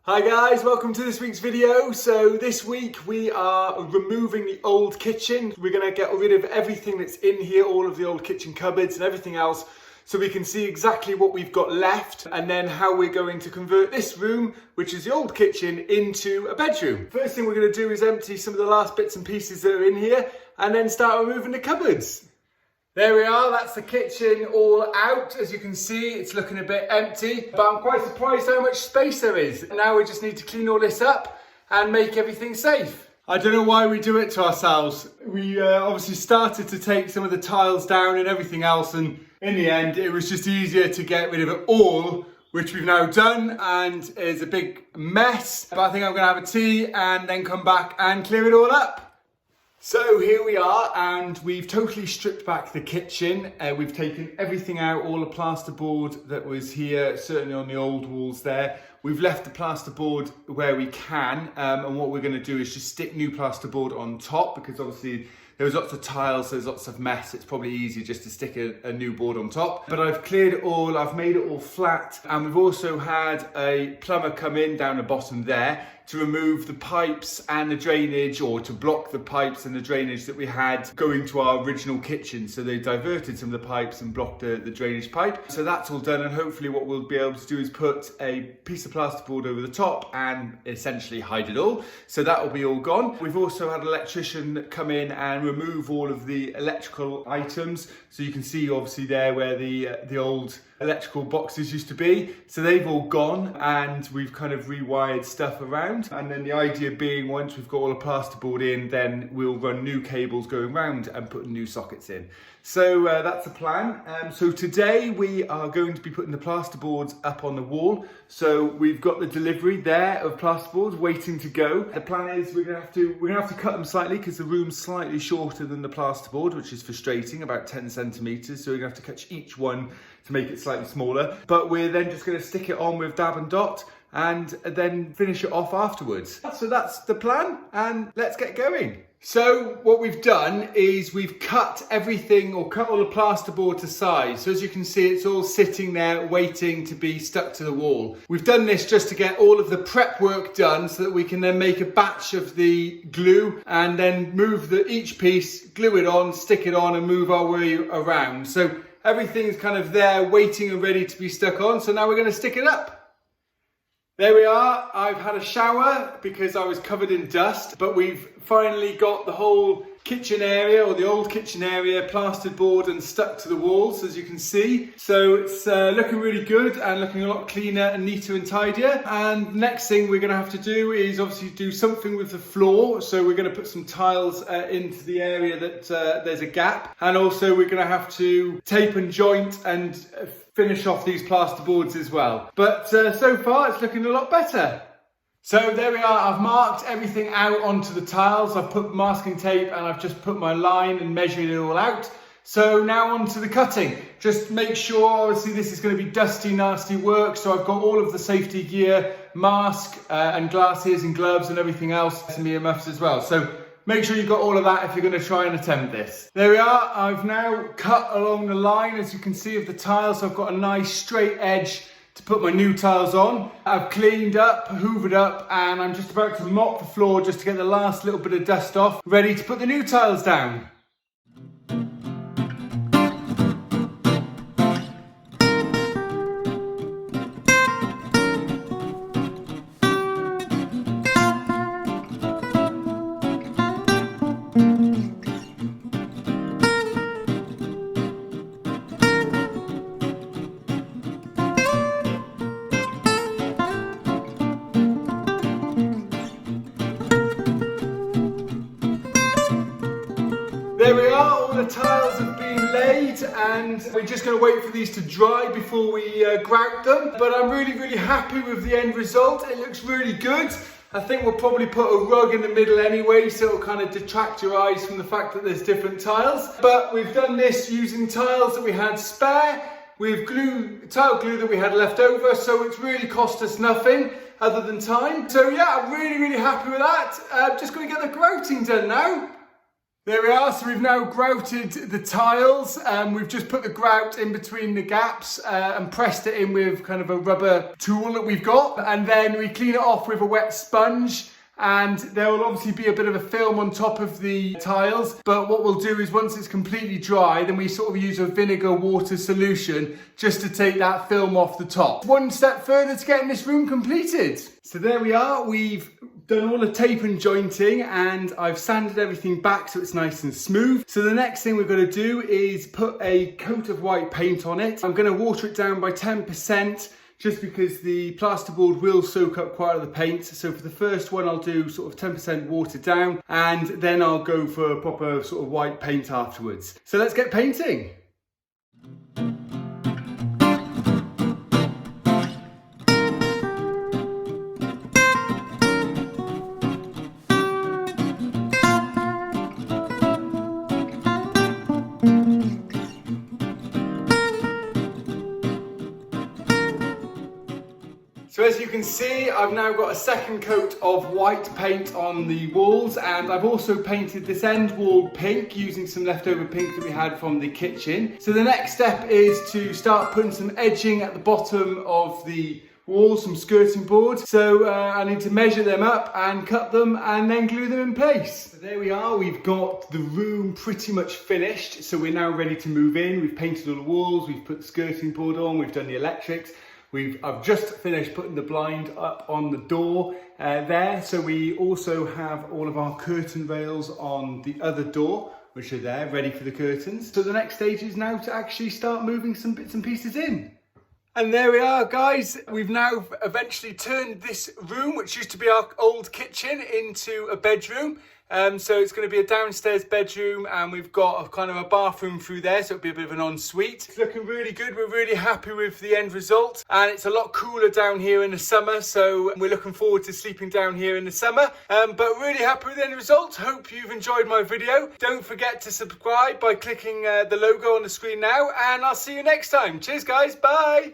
Hi guys, welcome to this week's video. So this week we are removing the old kitchen. We're going to get rid of everything that's in here, all of the old kitchen cupboards and everything else, so we can see exactly what we've got left and then how we're going to convert this room, which is the old kitchen, into a bedroom. First thing we're going to do is empty some of the last bits and pieces that are in here and then start removing the cupboards. There we are, that's the kitchen all out. As you can see, it's looking a bit empty, but I'm quite surprised how much space there is. Now we just need to clean all this up and make everything safe. I don't know why we do it to ourselves. We obviously started to take some of the tiles down and everything else, and in the end, it was just easier to get rid of it all, which we've now done, and it's a big mess. But I think I'm gonna have a tea and then come back and clear it all up. So here we are, and we've totally stripped back the kitchen. We've taken everything out, all the plasterboard that was here, certainly on the old walls there. We've left the plasterboard where we can, and what we're going to do is just stick new plasterboard on top, because obviously there's lots of tiles, there's lots of mess. It's probably easier just to stick a new board on top. But I've cleared it all, I've made it all flat, and we've also had a plumber come in down the bottom there to remove the pipes and the drainage, or to block the pipes and the drainage that we had going to our original kitchen. So they diverted some of the pipes and blocked the drainage pipe. So that's all done, and hopefully what we'll be able to do is put a piece of plasterboard over the top and essentially hide it all. So that will be all gone. We've also had an electrician come in and remove all of the electrical items. So you can see obviously there where the old electrical boxes used to be. So they've all gone, and we've kind of rewired stuff around. And then the idea being, once we've got all the plasterboard in, then we'll run new cables going round and put new sockets in. So that's the plan. So today we are going to be putting the plasterboards up on the wall. So we've got the delivery there of plasterboards waiting to go. The plan is we're gonna have to cut them slightly, because the room's slightly shorter than the plasterboard, which is frustrating, about 10 centimeters. So we're gonna have to cut each one to make it slightly smaller. But we're then just gonna stick it on with dab and dot and then finish it off afterwards. So that's the plan, and let's get going. So what we've done is we've cut everything, or cut all the plasterboard to size. So as you can see, it's all sitting there waiting to be stuck to the wall. We've done this just to get all of the prep work done, so that we can then make a batch of the glue and then move each piece, glue it on, stick it on, and move our way around. So everything's kind of there waiting and ready to be stuck on. So now we're going to stick it up. There we are. I've had a shower because I was covered in dust, but we've finally got the whole kitchen area, or the old kitchen area, plastered board and stuck to the walls, as you can see. So it's looking really good and looking a lot cleaner and neater and tidier. And next thing we're going to have to do is obviously do something with the floor. So we're going to put some tiles into the area that there's a gap, and also we're going to have to tape and joint and finish off these plasterboards as well. But so far it's looking a lot better. So there we are, I've marked everything out onto the tiles. I've put masking tape and I've just put my line and measured it all out. So now on to the cutting. Just make sure, obviously this is going to be dusty, nasty work. So I've got all of the safety gear, mask and glasses and gloves and everything else, and earmuffs as well. So make sure you've got all of that if you're going to try and attempt this. There we are, I've now cut along the line, as you can see, of the tiles. I've got a nice straight edge to put my new tiles on. I've cleaned up, hoovered up, and I'm just about to mop the floor just to get the last little bit of dust off, ready to put the new tiles down. There we are, all the tiles have been laid, and we're just going to wait for these to dry before we grout them. But I'm really happy with the end result. It looks really good. I think we'll probably put a rug in the middle anyway, so it'll kind of detract your eyes from the fact that there's different tiles. But we've done this using tiles that we had spare, with tile glue that we had left over, so it's really cost us nothing other than time. So yeah, I'm really happy with that. Just going to get the grouting done now. There we are, so we've now grouted the tiles. We've just put the grout in between the gaps and pressed it in with kind of a rubber tool that we've got. And then we clean it off with a wet sponge. And there will obviously be a bit of a film on top of the tiles. But what we'll do is once it's completely dry, then we sort of use a vinegar water solution just to take that film off the top. One step further to getting this room completed. So there we are, we've done all the tape and jointing and I've sanded everything back so it's nice and smooth. So the next thing we're going to do is put a coat of white paint on it. I'm going to water it down by 10%. Just because the plasterboard will soak up quite a lot of the paint. So for the first one, I'll do sort of 10% watered down and then I'll go for a proper sort of white paint afterwards. So let's get painting. So as you can see, I've now got a second coat of white paint on the walls and I've also painted this end wall pink using some leftover pink that we had from the kitchen. So the next step is to start putting some edging at the bottom of the walls, some skirting board. So I need to measure them up and cut them and then glue them in place. So there we are, we've got the room pretty much finished. So we're now ready to move in. We've painted all the walls, we've put the skirting board on, we've done the electrics. I've just finished putting the blind up on the door there. So we also have all of our curtain rails on the other door, which are there, ready for the curtains. So the next stage is now to actually start moving some bits and pieces in. And there we are, guys. We've now eventually turned this room, which used to be our old kitchen, into a bedroom. So it's going to be a downstairs bedroom and we've got a kind of a bathroom through there, so it'll be a bit of an ensuite. It's looking really good. We're really happy with the end result and it's a lot cooler down here in the summer, so we're looking forward to sleeping down here in the summer. But really happy with the end result. Hope you've enjoyed my video. Don't forget to subscribe by clicking the logo on the screen now and I'll see you next time. Cheers guys, bye!